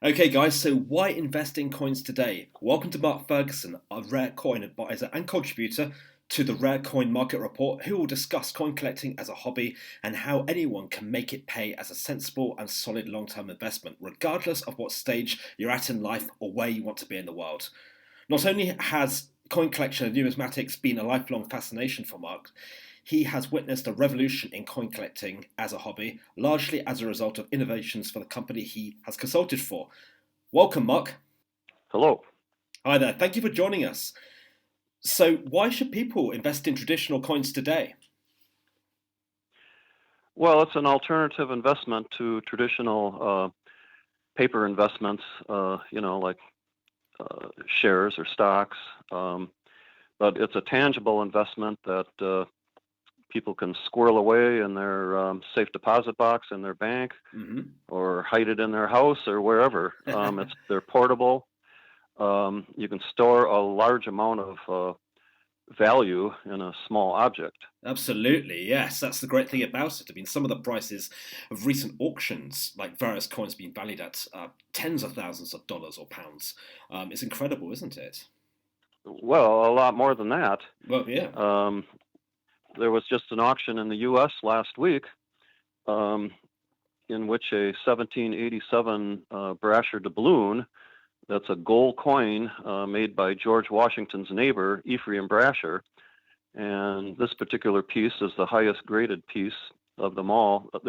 Okay, guys, so why invest in coins today? Welcome to Mark Ferguson, a rare coin advisor and contributor to the Rare Coin Market Report, who will discuss coin collecting as a hobby and how anyone can make it pay as a sensible and solid long term investment, regardless of what stage you're at in life or where you want to be in the world. Not only has coin collection and numismatics been a lifelong fascination for Mark, he has witnessed a revolution in coin collecting as a hobby, largely as a result of innovations for the company he has consulted for. Welcome, Mark. Hello. Hi there. Thank you for joining us. So, why should people invest in traditional coins today? Well, it's an alternative investment to traditional paper investments, like shares or stocks. But it's a tangible investment that people can squirrel away in their safe deposit box in their bank Mm-hmm. or hide it in their house or wherever. They're portable. You can store a large amount of value in a small object. Absolutely, yes. That's the great thing about it. I mean, some of the prices of recent auctions, like various coins being valued at tens of thousands of dollars or pounds, it's incredible, isn't it? Well, a lot more than that. Well, yeah. Um, there was just an auction in the U.S. last week um, in which a 1787 Brasher doubloon, that's a gold coin made by George Washington's neighbor, Ephraim Brasher. And this particular piece is the highest graded piece of them all. I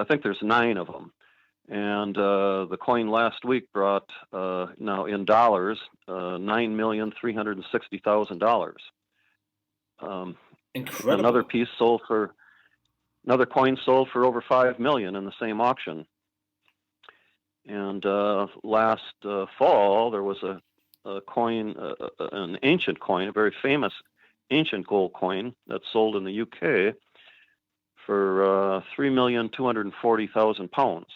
think there's 9 of them. And the coin last week brought, now in dollars, $9,360,000. Another Incredible. piece sold for Another coin sold for over 5 million in the same auction. And last fall, there was a coin, an ancient coin, a very famous ancient gold coin that sold in the UK for 3,240,000 pounds.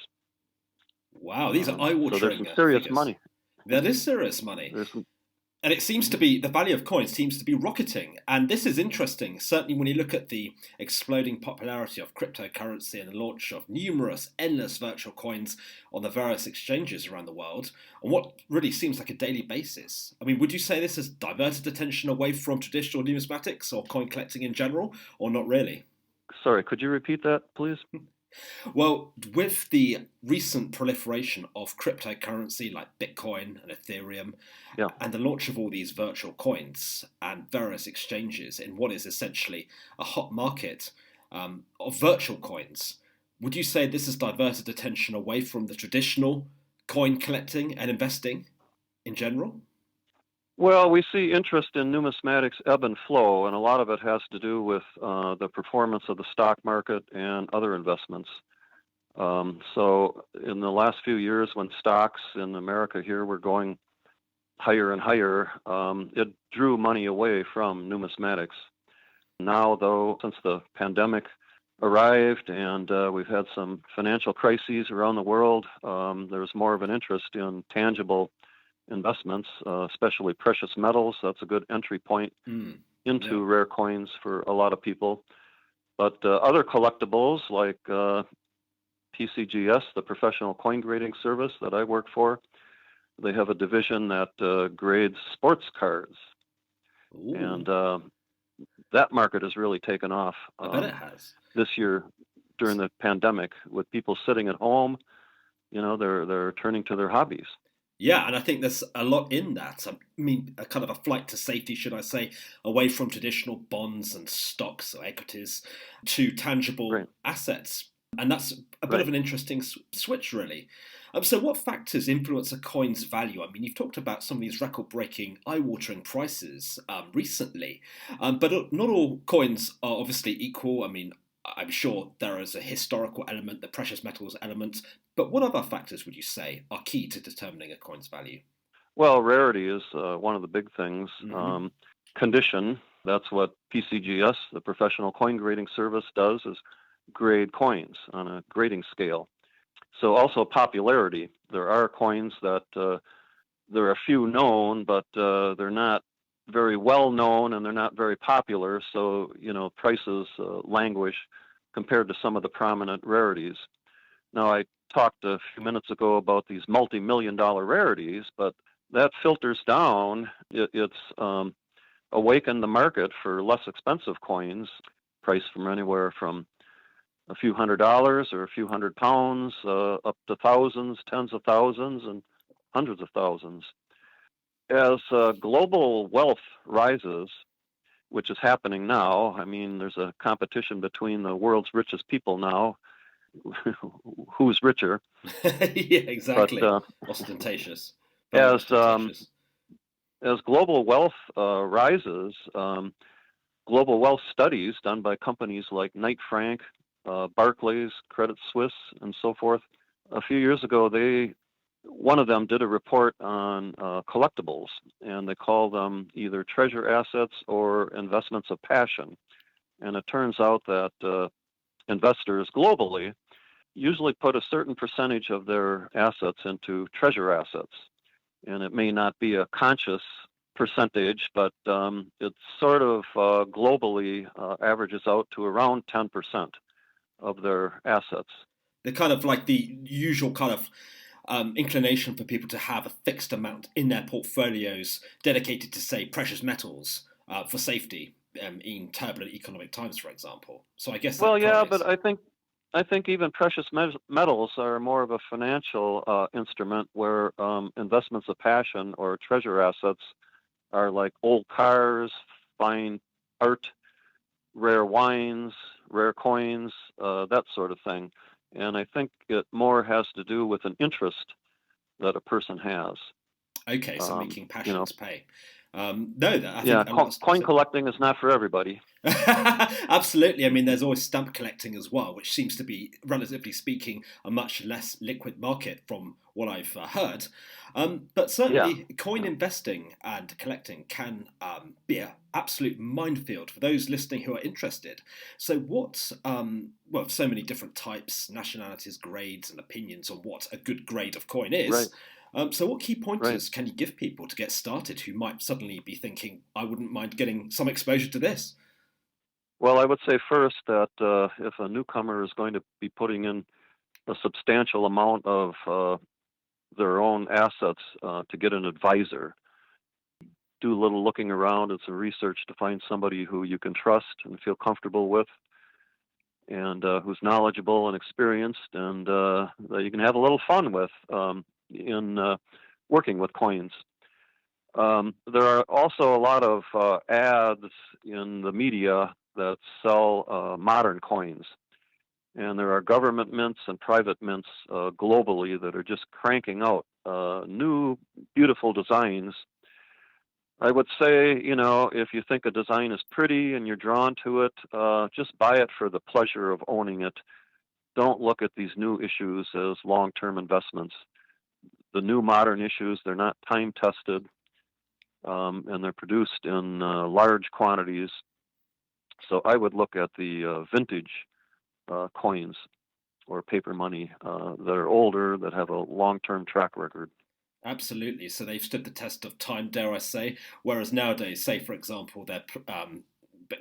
Wow, these are So there's eye-watering some serious figures. money. That is serious money. There's some, And it seems to be the value of coins seems to be rocketing. And this is interesting, certainly when you look at the exploding popularity of cryptocurrency and the launch of numerous, endless virtual coins on the various exchanges around the world, on what really seems like a daily basis. I mean, would you say this has diverted attention away from traditional numismatics or coin collecting in general, or not really? Sorry, could you repeat that, please? Well, with the recent proliferation of cryptocurrency like Bitcoin and Ethereum, Yeah. and the launch of all these virtual coins and various exchanges in what is essentially a hot market of virtual coins, would you say this has diverted attention away from the traditional coin collecting and investing in general? Well, we see interest in numismatics ebb and flow, and a lot of it has to do with the performance of the stock market and other investments. So, in the last few years, when stocks in America here were going higher and higher, it drew money away from numismatics. Now, though, since the pandemic arrived and we've had some financial crises around the world, there's more of an interest in tangible investments, especially precious metals. That's a good entry point Mm, yeah. into rare coins for a lot of people. But other collectibles like PCGS, the professional coin grading service that I work for, they have a division that grades sports cards. Ooh, And that market has really taken off I bet it has. this year during the pandemic with people sitting at home. They're turning to their hobbies. Yeah, and I think there's a lot in that. I mean, a kind of a flight to safety, should I say, away from traditional bonds and stocks or equities to tangible Right, assets. And that's a bit of right. an interesting switch, really. So, what factors influence a coin's value? I mean, you've talked about some of these record breaking, eye watering prices recently, but not all coins are obviously equal. I mean, I'm sure there is a historical element, the precious metals element, but what other factors would you say are key to determining a coin's value? Well, rarity is one of the big things. Hmm. Condition, that's what PCGS, the professional coin grading service, does, is grade coins on a grading scale. So also popularity. There are coins that there are few known, but they're not very well known and they're not very popular. So, prices languish compared to some of the prominent rarities. Now, I talked a few minutes ago about these multi-million-dollar rarities, but that filters down. It's awakened the market for less expensive coins, priced from anywhere from a few $100s or a few £100 up to thousands, tens of thousands, and hundreds of thousands. As global wealth rises, which is happening now, I mean, there's a competition between the world's richest people now. Who's richer? Yeah, exactly. But ostentatious. Very as ostentatious. as global wealth rises, global wealth studies done by companies like Knight Frank, Barclays, Credit Suisse, and so forth. A few years ago, one of them did a report on collectibles, and they call them either treasure assets or investments of passion. And it turns out that investors globally usually put a certain percentage of their assets into treasure assets. And it may not be a conscious percentage, but it sort of globally averages out to around 10% of their assets. They're kind of like the usual kind of inclination for people to have a fixed amount in their portfolios dedicated to, say, precious metals for safety in turbulent economic times, for example. So I guess that Well, yeah, correlates. but I think even precious metals are more of a financial instrument, where investments of passion or treasure assets are like old cars, fine art, rare wines, rare coins, that sort of thing. And I think it more has to do with an interest that a person has. Okay, so making You know, passions pay. No, I yeah, think a lot of coin collecting is not for everybody. Absolutely. I mean, there's always stamp collecting as well, which seems to be, relatively speaking, a much less liquid market from what I've heard. But Yeah. certainly, coin investing and collecting can be an absolute minefield for those listening who are interested. So, well, so many different types, nationalities, grades, and opinions on what a good grade of coin Right. is. So, what key Right. pointers can you give people to get started who might suddenly be thinking, I wouldn't mind getting some exposure to this? Well, I would say first that if a newcomer is going to be putting in a substantial amount of their own assets to get an advisor, do a little looking around and some research to find somebody who you can trust and feel comfortable with, and who's knowledgeable and experienced, and that you can have a little fun with in working with coins. There are also a lot of ads in the media that sell modern coins. And there are government mints and private mints globally that are just cranking out new, beautiful designs. I would say, if you think a design is pretty and you're drawn to it, just buy it for the pleasure of owning it. Don't look at these new issues as long-term investments. The new modern issues, they're not time-tested, and they're produced in large quantities. So I would look at the vintage coins or paper money that are older, that have a long-term track record. Absolutely. So they've stood the test of time, dare I say. Whereas nowadays, say for example, they're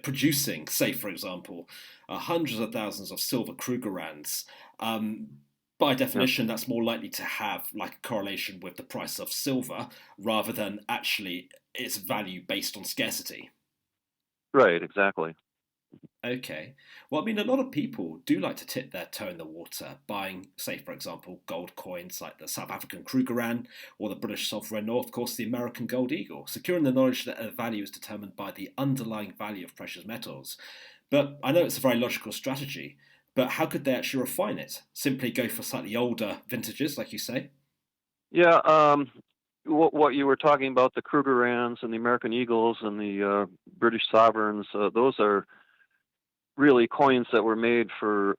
producing, say for example, hundreds of thousands of silver Krugerrands. By Yeah, definition, that's more likely to have like a correlation with the price of silver rather than actually its value based on scarcity. right, exactly. Okay. Well, I mean, a lot of people do like to tip their toe in the water, buying, say, for example, gold coins like the South African Krugerrand or the British sovereign, or of course the American Gold Eagle, securing the knowledge that a value is determined by the underlying value of precious metals. But I know it's a very logical strategy, but how could they actually refine it? Simply go for slightly older vintages, like you say? Yeah, what you were talking about, the Krugerrands and the American Eagles and the British sovereigns, those are really coins that were made for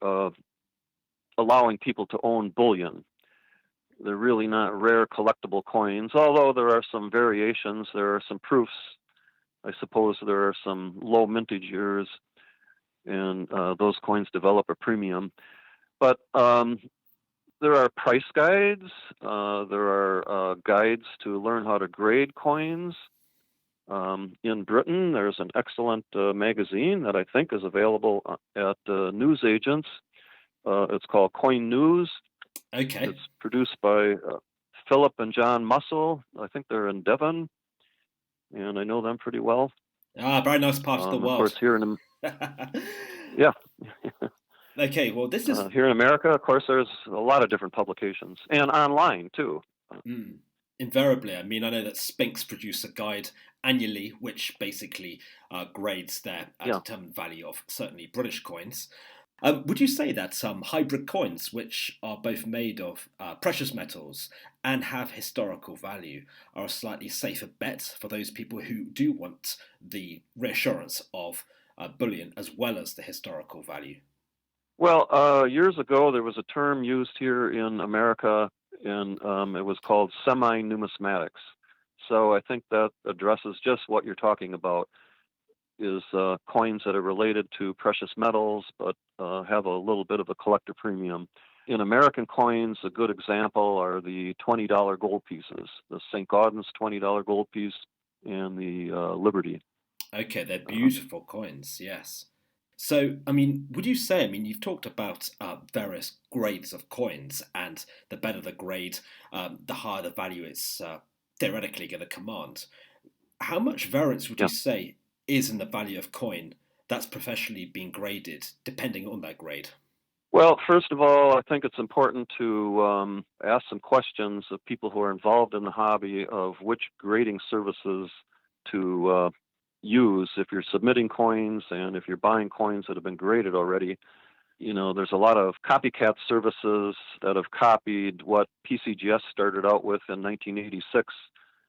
allowing people to own bullion. They're really not rare collectible coins, although there are some variations. There are some proofs. I suppose there are some low mintage years, and those coins develop a premium. But there are price guides. There are guides to learn how to grade coins. In Britain, there's an excellent magazine that I think is available at newsagents It's called Coin News. Okay. It's produced by Philip and John Mussel. I think they're in Devon, and I know them pretty well. Very nice part of the Of course, world. here in yeah, Okay, well, this is here in America, of course, there's a lot of different publications, and online too. invariably. I mean, I know that Spinks produce a guide annually, which basically grades their Yeah. determined value of certainly British coins. Would you say that some hybrid coins, which are both made of precious metals and have historical value, are a slightly safer bet for those people who do want the reassurance of bullion as well as the historical value? Well, years ago, there was a term used here in America, and it was called semi-numismatics. So I think that addresses just what you're talking about, is coins that are related to precious metals, but have a little bit of a collector premium. In American coins, a good example are the $20 gold pieces, the St. Gaudens $20 gold piece and the Liberty. Okay, they're Um, beautiful coins, yes. So, I mean, would you say, I mean, you've talked about various grades of coins, and the better the grade, the higher the value it's theoretically going to command. How much variance would you yeah. say is in the value of coin that's professionally being graded, depending on that grade? Well, first of all, I think it's important to ask some questions of people who are involved in the hobby of which grading services to use if you're submitting coins and if you're buying coins that have been graded already. There's a lot of copycat services that have copied what PCGS started out with in 1986.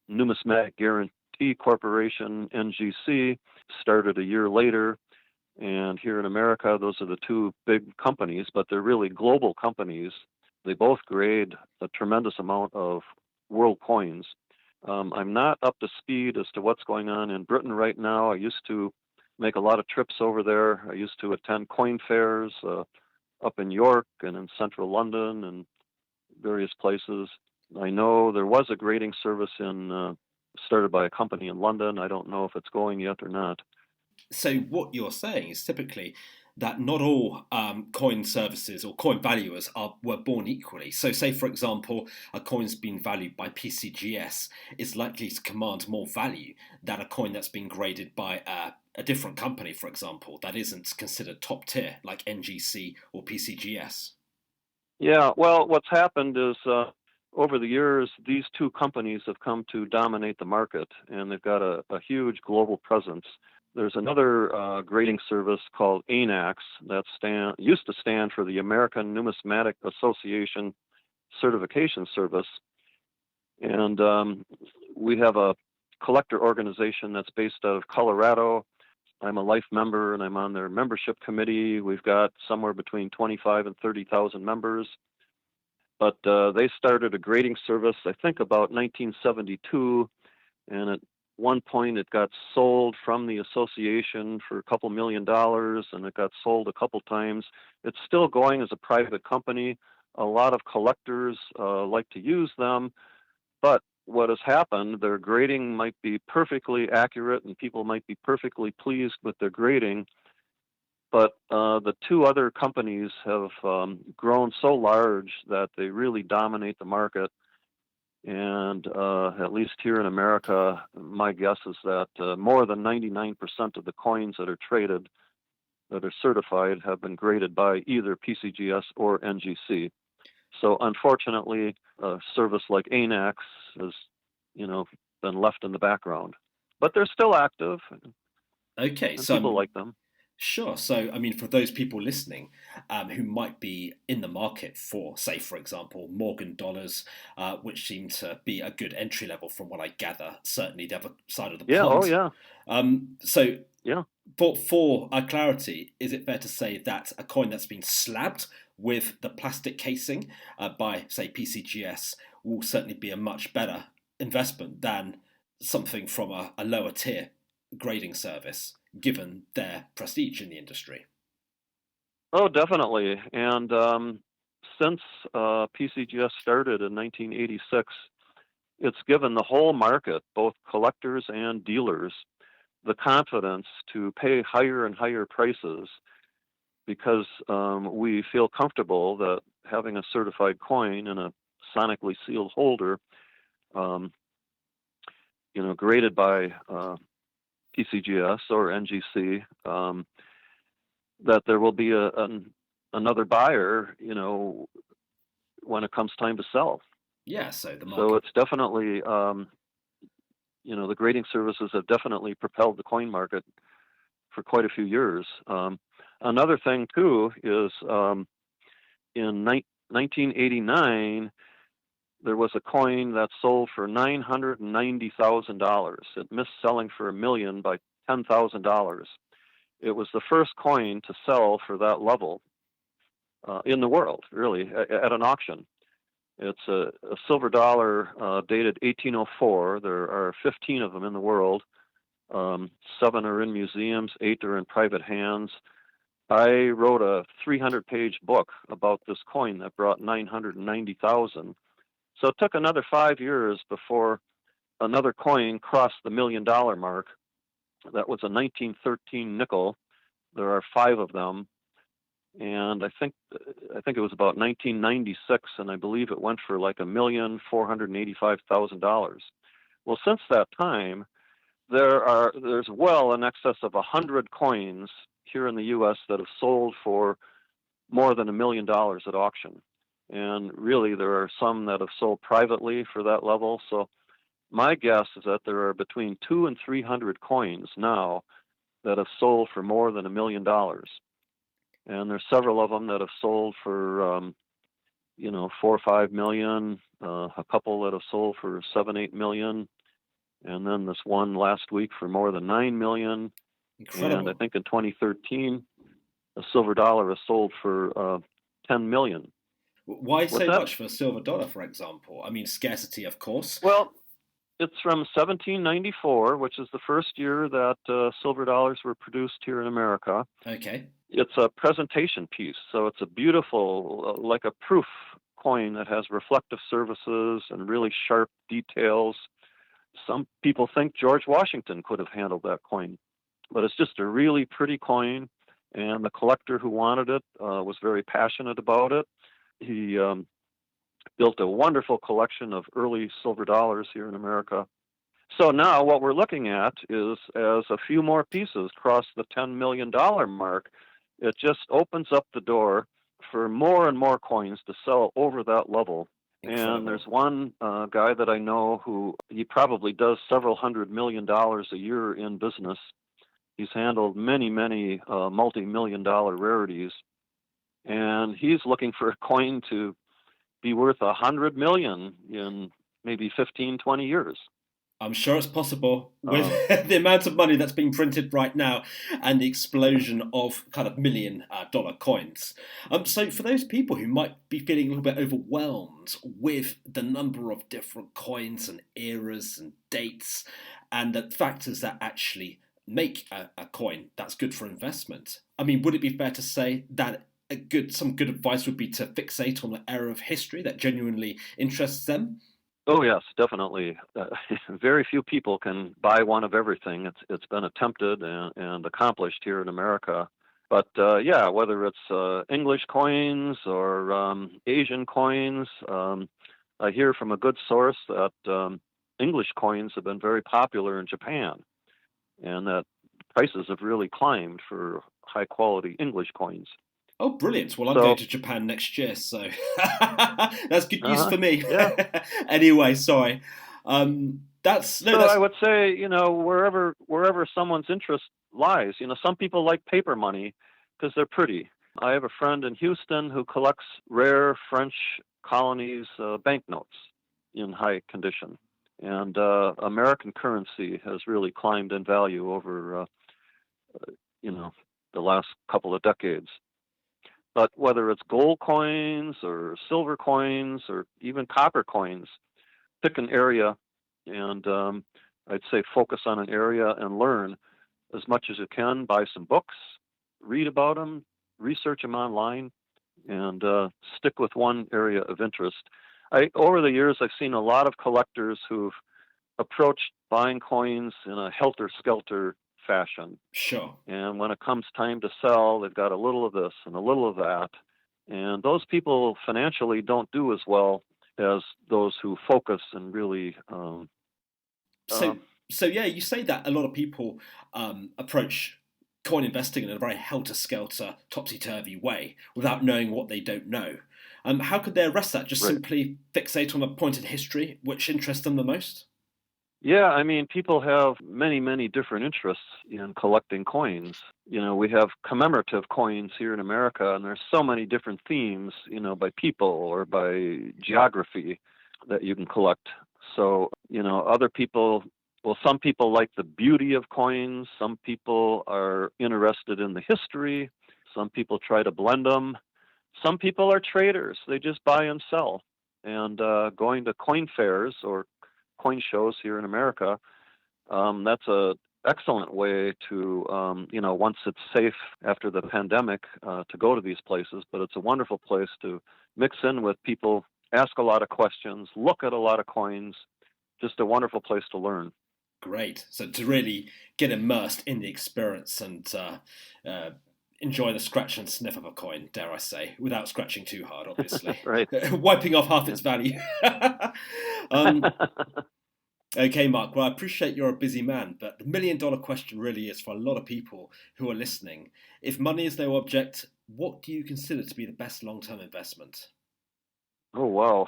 Numismatic Guarantee Corporation, NGC, started a year later. And here in America, those are the two big companies, but they're really global companies. They both grade a tremendous amount of world coins. I'm not up to speed as to what's going on in Britain right now. I used to make a lot of trips over there. I used to attend coin fairs up in York and in central London and various places. I know there was a grading service started by a company in London. I don't know if it's going yet or not. So what you're saying is typically that not all coin services or coin valuers were born equally. So, say for example, a coin's been valued by PCGS is likely to command more value than a coin that's been graded by a different company, for example, that isn't considered top tier, like NGC or PCGS. Yeah, well, what's happened is over the years, these two companies have come to dominate the market, and they've got a huge global presence. There's another grading service called ANAX that used to stand for the American Numismatic Association Certification Service. And we have a collector organization that's based out of Colorado. I'm a life member, and I'm on their membership committee. We've got somewhere between 25 and 30,000 members. But they started a grading service, I think, about 1972, and at one point it got sold from the association for a couple $1 million, and it got sold a couple times. It's still going as a private company. A lot of collectors like to use them, but what has happened, their grading might be perfectly accurate and people might be perfectly pleased with their grading, but the two other companies have grown so large that they really dominate the market. And at least here in America, my guess is that more than 99% of the coins that are traded, that are certified, have been graded by either PCGS or NGC. So unfortunately, a service like ANAX has, been left in the background. But they're still active, Okay, and so people like them. sure. So, I mean, for those people listening who might be in the market for, say, for example, Morgan dollars, which seem to be a good entry level from what I gather, certainly the other side of the Yeah, oh pond. yeah, So, yeah. for clarity, is it fair to say that a coin that's been slabbed with the plastic casing by, say, PCGS will certainly be a much better investment than something from a lower tier grading service, given their prestige in the industry? Oh, definitely. And since PCGS started in 1986, it's given the whole market, both collectors and dealers, the confidence to pay higher and higher prices because we feel comfortable that having a certified coin in a sonically sealed holder, graded by PCGS or NGC, that there will be another buyer, when it comes time to sell. Yeah, so the So market. it's definitely, the grading services have definitely propelled the coin market for quite a few years. Another thing too is in 1989, there was a coin that sold for $990,000. It missed selling for $1 million by $10,000. It was the first coin to sell for that level in the world, really, at an auction. It's a silver dollar dated 1804. There are 15 of them in the world. 7 are in museums, 8 are in private hands. I wrote a 300-page book about this coin that brought $990,000. So it took another 5 years before another coin crossed the $1 million mark. That was a 1913 nickel. There are 5 of them, and I think it was about 1996, and I believe it went for like $1,485,000. Well, since that time, there's well in excess of 100 coins here in the U.S. that have sold for more than $1 million at auction. And really, there are some that have sold privately for that level. So my guess is that there are between 200 and 300 coins now that have sold for more than $1 million. And there's several of them that have sold for, 4 or 5 million, a couple that have sold for 7, 8 million. And then this one last week for more than 9 million. Incredible. And I think in 2013, a silver dollar was sold for 10 million. Why so much for a silver dollar, for example? I mean, scarcity, of course. Well, it's from 1794, which is the first year that silver dollars were produced here in America. Okay. It's a presentation piece, so it's a beautiful, like a proof coin that has reflective surfaces and really sharp details. Some people think George Washington could have handled that coin, but it's just a really pretty coin, and the collector who wanted it was very passionate about it. He built a wonderful collection of early silver dollars here in America. So now what we're looking at is, as a few more pieces cross the $10 million mark, it just opens up the door for more and more coins to sell over that level. Incredible. And there's one guy that I know who he probably does several $100 million a year in business. He's handled many, many multi-million dollar rarities. And he's looking for a coin to be worth 100 million in maybe 15, 20 years. I'm sure it's possible with the amount of money that's being printed right now and the explosion of kind of $1 million coins. So for those people who might be feeling a little bit overwhelmed with the number of different coins and eras and dates and the factors that actually make a coin that's good for investment, I mean, would it be fair to say that some good advice would be to fixate on the era of history that genuinely interests them? Oh yes, definitely. Very few people can buy one of everything. It's been attempted and accomplished here in America. But yeah, whether it's English coins or Asian coins, I hear from a good source that English coins have been very popular in Japan, and that prices have really climbed for high quality English coins. Oh, brilliant. Well, I'm going to Japan next year, so that's good news for me. Yeah. Anyway, sorry. I would say, wherever someone's interest lies, some people like paper money because they're pretty. I have a friend in Houston who collects rare French colonies banknotes in high condition. And American currency has really climbed in value over, the last couple of decades. But whether it's gold coins or silver coins or even copper coins, pick an area and I'd say focus on an area and learn as much as you can. Buy some books, read about them, research them online, and stick with one area of interest. Over the years, I've seen a lot of collectors who've approached buying coins in a helter-skelter fashion. Sure. And when it comes time to sell, they've got a little of this and a little of that. And those people financially don't do as well as those who focus and really. So, so yeah, you say that a lot of people approach coin investing in a very helter-skelter, topsy-turvy way without knowing what they don't know. How could they arrest that? Just Right. simply fixate on a point in history which interests them the most? Yeah, I mean, people have many, many different interests in collecting coins. We have commemorative coins here in America, and there's so many different themes, by people or by geography that you can collect. So, other people, well, some people like the beauty of coins. Some people are interested in the history. Some people try to blend them. Some people are traders. They just buy and sell. And going to coin fairs or coin shows here in America, that's a excellent way to, once it's safe after the pandemic, to go to these places. But it's a wonderful place to mix in with people, ask a lot of questions, look at a lot of coins. Just a wonderful place to learn. Great. So to really get immersed in the experience and enjoy the scratch and sniff of a coin, dare I say, without scratching too hard, obviously, Right. wiping off half its value. um, Okay, Mark. Well, I appreciate you're a busy man, but the $1 million question really is for a lot of people who are listening. If money is no object, what do you consider to be the best long-term investment? Oh, wow.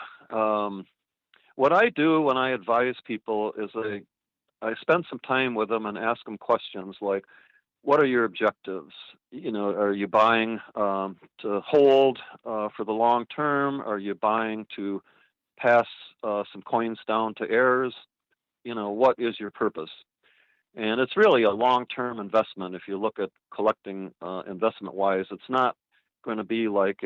What I do when I advise people is I spend some time with them and ask them questions like, what are your objectives? Are you buying to hold for the long term? Are you buying to pass some coins down to heirs? What is your purpose? And it's really a long-term investment. If you look at collecting investment-wise, it's not going to be like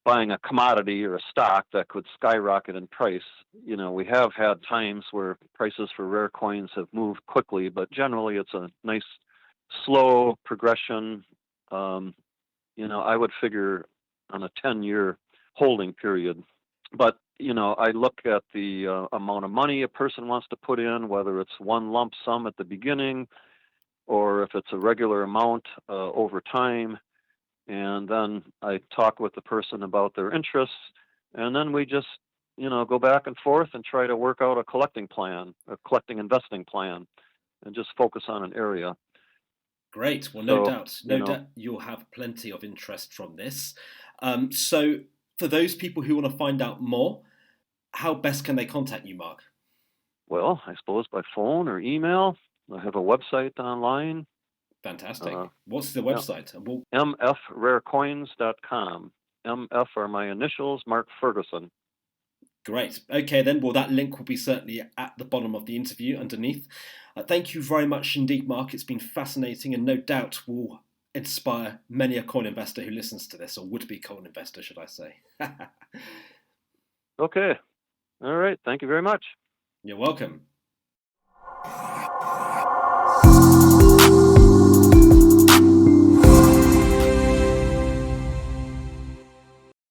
buying a commodity or a stock that could skyrocket in price. We have had times where prices for rare coins have moved quickly, but generally it's a nice, slow progression. I would figure on a 10-year holding period. But I look at the amount of money a person wants to put in, whether it's one lump sum at the beginning or if it's a regular amount over time. And then I talk with the person about their interests. And then we just, go back and forth and try to work out a collecting plan, a collecting investing plan, and just focus on an area. Great. Well, So, no doubt you'll have plenty of interest from this. So for those people who want to find out more, how best can they contact you, Mark? well, I suppose by phone or email. I have a website online. Fantastic. What's the Yeah. website? mfrarecoins.com. MF are my initials, Mark Ferguson. Great. Okay, then. Well, that link will be certainly at the bottom of the interview underneath. Thank you very much indeed, Mark. It's been fascinating and no doubt will inspire many a coin investor who listens to this, or would-be coin investor, should I say. Okay. All right. Thank you very much. You're welcome.